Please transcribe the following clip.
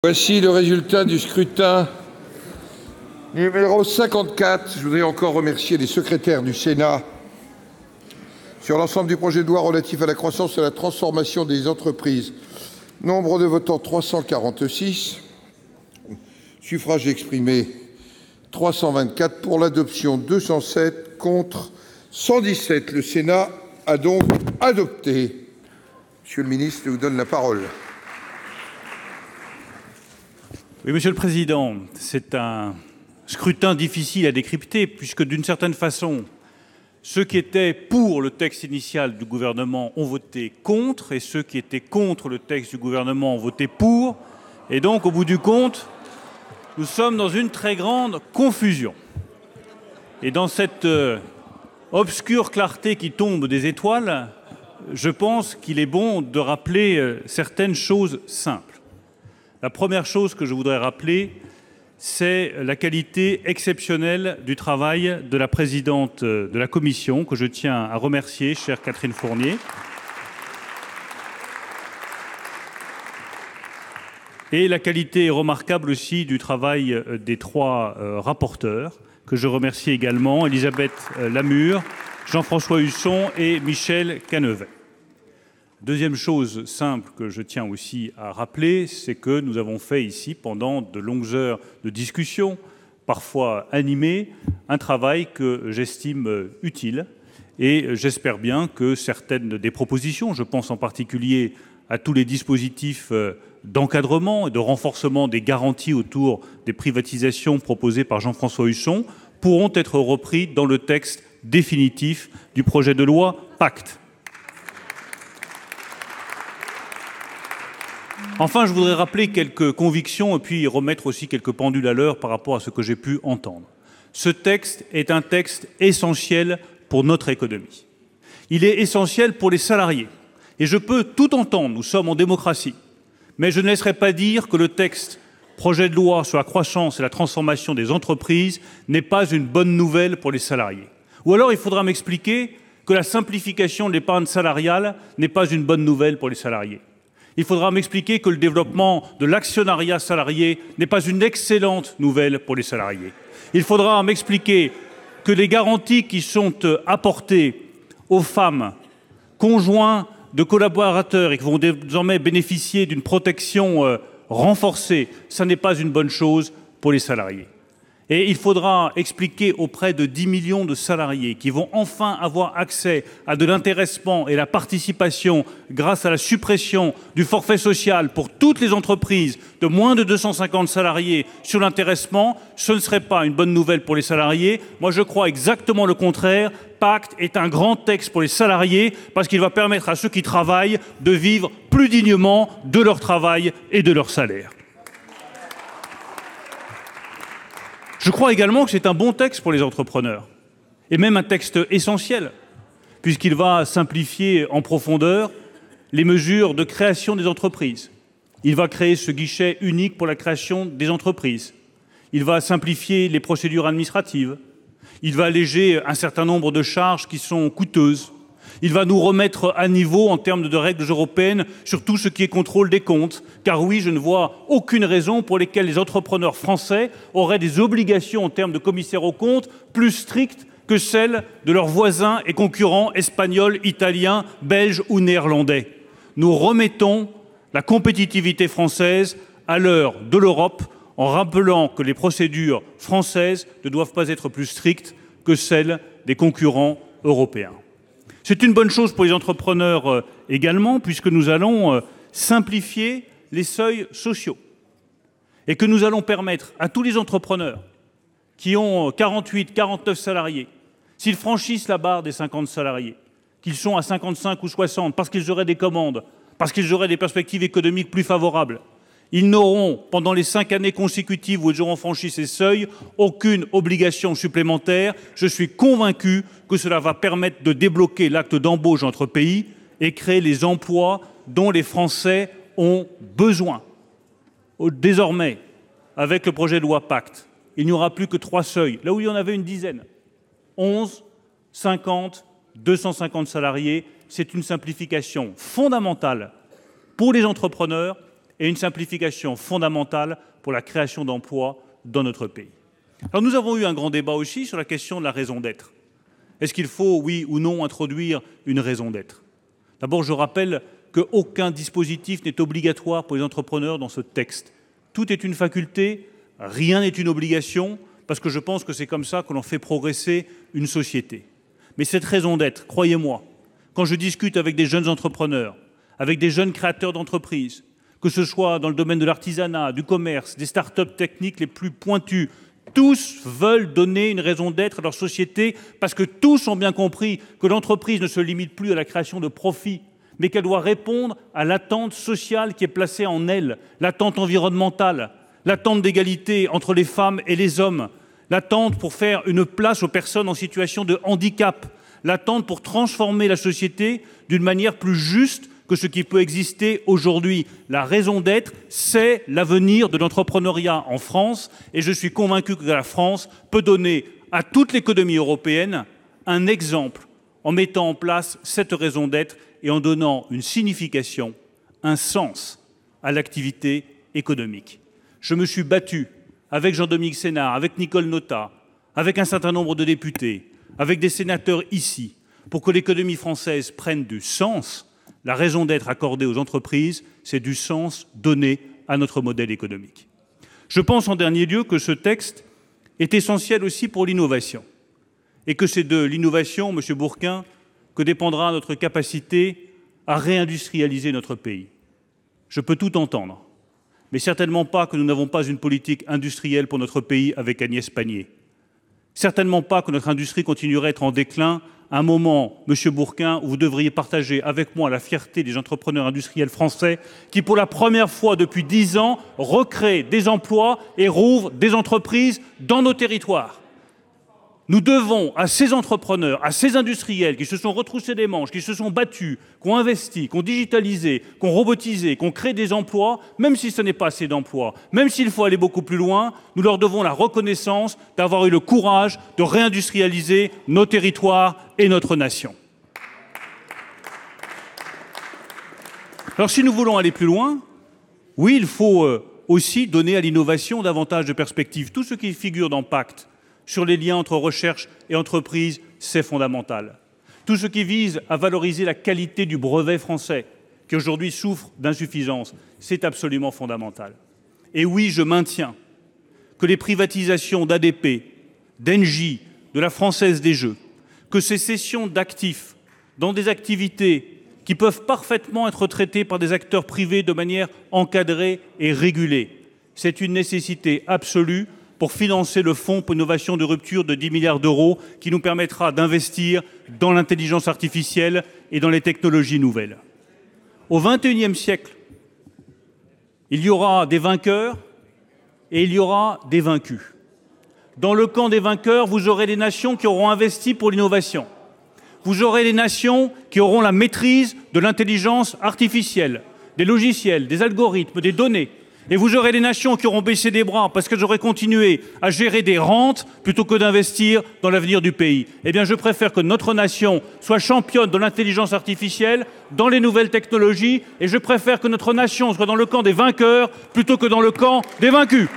Voici le résultat du scrutin numéro 54. Je voudrais encore remercier les secrétaires du Sénat sur l'ensemble du projet de loi relatif à la croissance et à la transformation des entreprises. Nombre de votants 346, suffrages exprimés 324, pour l'adoption 207, contre 117. Le Sénat a donc adopté. Monsieur le ministre, je vous donne la parole. Oui, Monsieur le Président, c'est un scrutin difficile à décrypter puisque, d'une certaine façon, ceux qui étaient pour le texte initial du gouvernement ont voté contre et ceux qui étaient contre le texte du gouvernement ont voté pour. Et donc, au bout du compte, nous sommes dans une très grande confusion. Et dans cette obscure clarté qui tombe des étoiles, je pense qu'il est bon de rappeler certaines choses simples. La première chose que je voudrais rappeler, c'est la qualité exceptionnelle du travail de la présidente de la Commission, que je tiens à remercier, chère Catherine Fournier. Et la qualité remarquable aussi du travail des trois rapporteurs, que je remercie également, Elisabeth Lamure, Jean-François Husson et Michel Canevet. Deuxième chose simple que je tiens aussi à rappeler, c'est que nous avons fait ici, pendant de longues heures de discussion, parfois animées, un travail que j'estime utile. Et j'espère bien que certaines des propositions, je pense en particulier à tous les dispositifs d'encadrement et de renforcement des garanties autour des privatisations proposées par Jean-François Husson, pourront être repris dans le texte définitif du projet de loi Pacte. Enfin, je voudrais rappeler quelques convictions et puis remettre aussi quelques pendules à l'heure par rapport à ce que j'ai pu entendre. Ce texte est un texte essentiel pour notre économie. Il est essentiel pour les salariés. Et je peux tout entendre, nous sommes en démocratie. Mais je ne laisserai pas dire que le texte projet de loi sur la croissance et la transformation des entreprises n'est pas une bonne nouvelle pour les salariés. Ou alors il faudra m'expliquer que la simplification de l'épargne salariale n'est pas une bonne nouvelle pour les salariés. Il faudra m'expliquer que le développement de l'actionnariat salarié n'est pas une excellente nouvelle pour les salariés. Il faudra m'expliquer que les garanties qui sont apportées aux femmes, conjoints de collaborateurs et qui vont désormais bénéficier d'une protection renforcée, ça n'est pas une bonne chose pour les salariés. Et il faudra expliquer auprès de 10 millions de salariés qui vont enfin avoir accès à de l'intéressement et la participation grâce à la suppression du forfait social pour toutes les entreprises de moins de 250 salariés sur l'intéressement, ce ne serait pas une bonne nouvelle pour les salariés. Moi, je crois exactement le contraire. Pacte est un grand texte pour les salariés parce qu'il va permettre à ceux qui travaillent de vivre plus dignement de leur travail et de leur salaire. Je crois également que c'est un bon texte pour les entrepreneurs, et même un texte essentiel, puisqu'il va simplifier en profondeur les mesures de création des entreprises. Il va créer ce guichet unique pour la création des entreprises. Il va simplifier les procédures administratives. Il va alléger un certain nombre de charges qui sont coûteuses. Il va nous remettre à niveau en termes de règles européennes sur tout ce qui est contrôle des comptes. Car oui, je ne vois aucune raison pour lesquelles les entrepreneurs français auraient des obligations en termes de commissaire aux comptes plus strictes que celles de leurs voisins et concurrents espagnols, italiens, belges ou néerlandais. Nous remettons la compétitivité française à l'heure de l'Europe en rappelant que les procédures françaises ne doivent pas être plus strictes que celles des concurrents européens. C'est une bonne chose pour les entrepreneurs également, puisque nous allons simplifier les seuils sociaux et que nous allons permettre à tous les entrepreneurs qui ont 48, 49 salariés, s'ils franchissent la barre des 50 salariés, qu'ils sont à 55 ou 60, parce qu'ils auraient des commandes, parce qu'ils auraient des perspectives économiques plus favorables, ils n'auront, pendant les 5 années consécutives où ils auront franchi ces seuils, aucune obligation supplémentaire. Je suis convaincu que cela va permettre de débloquer l'acte d'embauche dans notre pays et créer les emplois dont les Français ont besoin. Désormais, avec le projet de loi Pacte, il n'y aura plus que 3 seuils, là où il y en avait une dizaine. 11, 50, 250 salariés. C'est une simplification fondamentale pour les entrepreneurs et une simplification fondamentale pour la création d'emplois dans notre pays. Alors nous avons eu un grand débat aussi sur la question de la raison d'être. Est-ce qu'il faut, oui ou non, introduire une raison d'être? D'abord, je rappelle qu'aucun dispositif n'est obligatoire pour les entrepreneurs dans ce texte. Tout est une faculté, rien n'est une obligation, parce que je pense que c'est comme ça que l'on fait progresser une société. Mais cette raison d'être, croyez-moi, quand je discute avec des jeunes entrepreneurs, avec des jeunes créateurs d'entreprises, que ce soit dans le domaine de l'artisanat, du commerce, des start-up techniques les plus pointues, tous veulent donner une raison d'être à leur société parce que tous ont bien compris que l'entreprise ne se limite plus à la création de profits, mais qu'elle doit répondre à l'attente sociale qui est placée en elle, l'attente environnementale, l'attente d'égalité entre les femmes et les hommes, l'attente pour faire une place aux personnes en situation de handicap, l'attente pour transformer la société d'une manière plus juste que ce qui peut exister aujourd'hui. La raison d'être, c'est l'avenir de l'entrepreneuriat en France, et je suis convaincu que la France peut donner à toute l'économie européenne un exemple en mettant en place cette raison d'être et en donnant une signification, un sens à l'activité économique. Je me suis battu avec Jean-Dominique Sénard, avec Nicole Notat, avec un certain nombre de députés, avec des sénateurs ici, pour que l'économie française prenne du sens. La raison d'être accordée aux entreprises, c'est du sens donné à notre modèle économique. Je pense en dernier lieu que ce texte est essentiel aussi pour l'innovation et que c'est de l'innovation, Monsieur Bourquin, que dépendra notre capacité à réindustrialiser notre pays. Je peux tout entendre, mais certainement pas que nous n'avons pas une politique industrielle pour notre pays avec Agnès Pannier. Certainement pas que notre industrie continuerait à être en déclin à un moment, Monsieur Bourquin, où vous devriez partager avec moi la fierté des entrepreneurs industriels français qui, pour la première fois depuis 10 ans, recréent des emplois et rouvrent des entreprises dans nos territoires. Nous devons à ces entrepreneurs, à ces industriels qui se sont retroussés les manches, qui se sont battus, qui ont investi, qui ont digitalisé, qui ont robotisé, qui ont créé des emplois, même si ce n'est pas assez d'emplois, même s'il faut aller beaucoup plus loin, nous leur devons la reconnaissance d'avoir eu le courage de réindustrialiser nos territoires et notre nation. Alors si nous voulons aller plus loin, oui, il faut aussi donner à l'innovation davantage de perspectives. Tout ce qui figure dans Pacte sur les liens entre recherche et entreprise, c'est fondamental. Tout ce qui vise à valoriser la qualité du brevet français, qui aujourd'hui souffre d'insuffisance, c'est absolument fondamental. Et oui, je maintiens que les privatisations d'ADP, d'Engie, de la Française des Jeux, que ces cessions d'actifs dans des activités qui peuvent parfaitement être traitées par des acteurs privés de manière encadrée et régulée, c'est une nécessité absolue pour financer le fonds pour innovation de rupture de 10 milliards d'euros qui nous permettra d'investir dans l'intelligence artificielle et dans les technologies nouvelles. Au XXIe siècle, il y aura des vainqueurs et il y aura des vaincus. Dans le camp des vainqueurs, vous aurez des nations qui auront investi pour l'innovation. Vous aurez des nations qui auront la maîtrise de l'intelligence artificielle, des logiciels, des algorithmes, des données. Et vous aurez des nations qui auront baissé des bras parce qu'elles auraient continué à gérer des rentes plutôt que d'investir dans l'avenir du pays. Eh bien, je préfère que notre nation soit championne de l'intelligence artificielle, dans les nouvelles technologies, et je préfère que notre nation soit dans le camp des vainqueurs plutôt que dans le camp des vaincus.